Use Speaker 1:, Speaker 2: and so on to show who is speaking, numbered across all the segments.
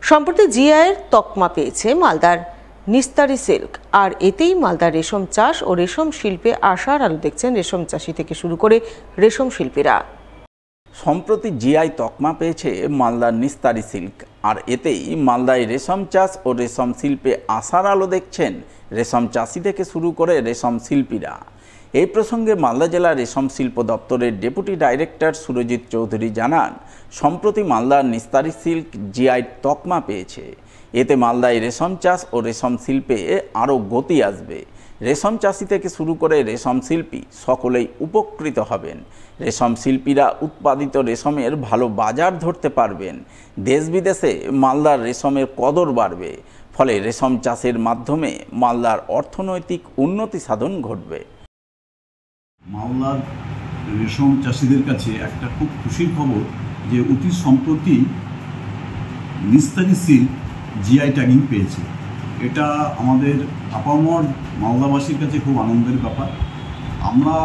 Speaker 1: সম্প্রতি জিআইয়ের তকমা পেয়েছে মালদার নিস্তারি সিল্ক, আর এতেই মালদার রেশম চাষ ও রেশম শিল্পে আশার আলো দেখছেন রেশম চাষি থেকে শুরু করে রেশম শিল্পীরা।
Speaker 2: সম্প্রতি জিআই তকমা পেয়েছে মালদার নিস্তারি সিল্ক, আর এতেই মালদায় রেশম চাষ ও রেশম শিল্পে আশার আলো দেখছেন রেশম চাষি থেকে শুরু করে রেশম শিল্পীরা। এই প্রসঙ্গে মালদা জেলা রেশম শিল্প দপ্তরের ডেপুটি ডাইরেক্টর সুরজিৎ চৌধুরী জানান, সম্প্রতি মালদার নিস্তারি সিল্ক জিআই তকমা পেয়েছে। এতে মালদায় রেশম চাষ ও রেশম শিল্পে আরও গতি আসবে। রেশম চাষি থেকে শুরু করে রেশম শিল্পী সকলেই উপকৃত হবেন। রেশম শিল্পীরা উৎপাদিত রেশমের ভালো বাজার ধরতে পারবেন। দেশ বিদেশে মালদার রেশমের কদর বাড়বে। ফলে রেশম চাষের মাধ্যমে মালদার অর্থনৈতিক উন্নতি সাধন ঘটবে।
Speaker 3: মালদার রেশম চাষিদের কাছে একটা খুব খুশির খবর যে অতি সম্প্রতি নিস্তারি সিল্ক জিআই ট্যাগিং পেয়েছে। এটা আমাদের আপামর মালদাবাসীর কাছে খুব আনন্দের ব্যাপার। আমরা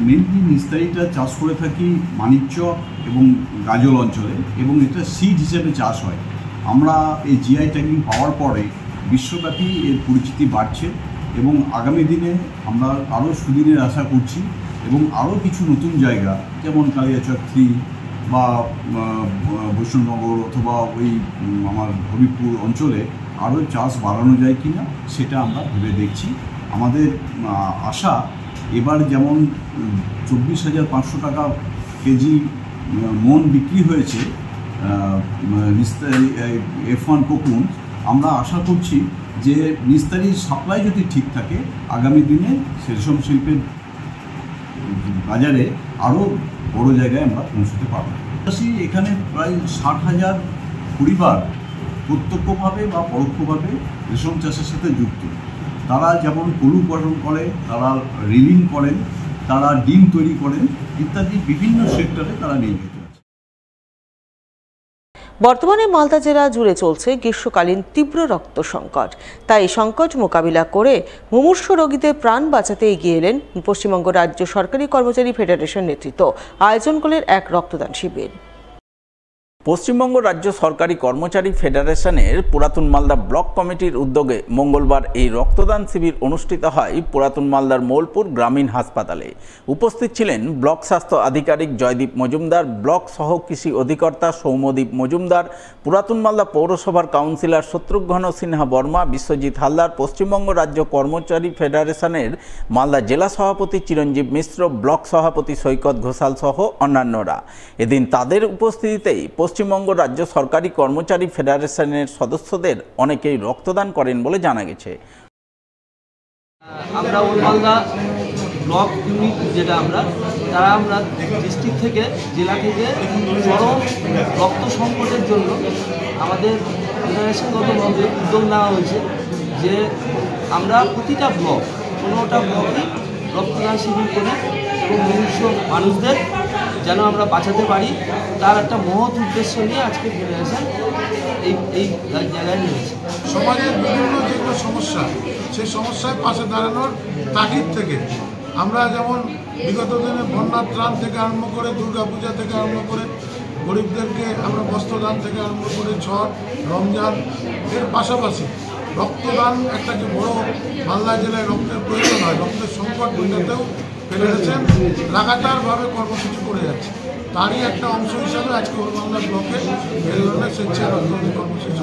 Speaker 3: মেনলি নিস্তারিটা চাষ করে থাকি মানিকচক এবং গাজল অঞ্চলে, এবং এটা সিড হিসেবে চাষ হয়। আমরা এই জিআই ট্যাগিং পাওয়ার পরে বিশ্বব্যাপী এর পরিচিতি বাড়ছে, এবং আগামী দিনে আমরা আরও সুদিনের আশা করছি, এবং আরও কিছু নতুন জায়গা যেমন কালিয়াচক 3 বা বৈষ্ণবনগর অথবা ওই আমার হবিপুর অঞ্চলে আরও চাষ বাড়ানো যায় কিনা সেটা আমরা ভেবে দেখছি। আমাদের আশা এবার যেমন 24,500 টাকা কেজি মন বিক্রি হয়েছে নিস্তারি F1 কোকুন, আমরা আশা করছি যে নিস্তারির সাপ্লাই যদি ঠিক থাকে আগামী দিনে রেশম শিল্পের বাজারে আরও বড় জায়গায় আমরা পৌঁছতে পারব। এখানে প্রায় 60,000 পরিবার প্রত্যক্ষভাবে বা পরোক্ষভাবে রেশম চাষের সাথে যুক্ত। তারা যেমন পলু পালন করে, তারা রিলিং করেন, তারা ডিম তৈরি করেন ইত্যাদি বিভিন্ন সেক্টরে তারা নিয়োজিত আছে।
Speaker 1: বর্তমানে মালদা জেলা জুড়ে চলছে গ্রীষ্মকালীন তীব্র রক্ত সংকট। তাই এই সংকট মোকাবিলা করে মুমূর্ষু রোগীদের প্রাণ বাঁচাতে এগিয়ে এলেন পশ্চিমবঙ্গ রাজ্য সরকারি কর্মচারী ফেডারেশন নেতৃত্ব। আয়োজন করলেন এক রক্তদান শিবির।
Speaker 2: পশ্চিমবঙ্গ রাজ্য সরকারি কর্মচারী ফেডারেশনের পুরাতন মালদা ব্লক কমিটির উদ্যোগে মঙ্গলবার এই রক্তদান শিবির অনুষ্ঠিত হয় পুরাতন মালদার মোলপুর গ্রামীণ হাসপাতালে। উপস্থিত ছিলেন ব্লক স্বাস্থ্য আধিকারিক জয়দীপ মজুমদার, ব্লক সহ কৃষি অধিকর্তা সৌম্যদীপ মজুমদার, পুরাতন মালদা পৌরসভার কাউন্সিলর শত্রুঘ্ন সিনহা বর্মা, বিশ্বজিৎ হালদার, পশ্চিমবঙ্গ রাজ্য কর্মচারী ফেডারেশনের মালদা জেলা সভাপতি চিরঞ্জীব মিশ্র, ব্লক সভাপতি সৈকত ঘোষাল সহ অন্যান্যরা। এদিন তাদের উপস্থিতিতেই পশ্চিমবঙ্গ রাজ্য সরকারি কর্মচারী ফেডারেশনের সদস্যদের অনেকেই রক্তদান করেন বলে জানা গেছে।
Speaker 4: আমরা মালদা ব্লক ইউনিট যেটা আমরা ডিস্ট্রিক্ট থেকে জেলা থেকে চরম রক্ত সংকটের জন্য আমাদের ফেডারেশনগতভাবে উদ্যোগ নেওয়া হয়েছে যে আমরা প্রতিটা ব্লক 15টা ব্লকে রক্তদান শিবির করি এবং মানুষদের যেন আমরা বাঁচাতে পারি তার একটা মহৎ উদ্দেশ্য নিয়ে আজকে ফেডারেশন এই জায়গায় নিয়েছে।
Speaker 5: সমাজের বিভিন্ন যেগুলো সমস্যা, সেই সমস্যায় পাশে দাঁড়ানোর তাগিদ থেকে আমরা যেমন বিগত দিনে বন্যার ত্রাণ থেকে আরম্ভ করে দুর্গাপূজা থেকে আরম্ভ করে গরিবদেরকে আমরা বস্ত্রদান থেকে আরম্ভ করে ছট, রমজান, এর পাশাপাশি রক্তদান একটা যে বড় মালদা জেলায় রক্তের প্রয়োজন হয়, রক্তের সংকট মেটাতেও ফেডারেশন লাগাতারভাবে কর্মসূচি করে যাচ্ছে। তারই একটা অংশ হিসাবে আজকে মালদা ব্লকে এই ধরনের স্বেচ্ছায় রক্তদান কর্মসূচি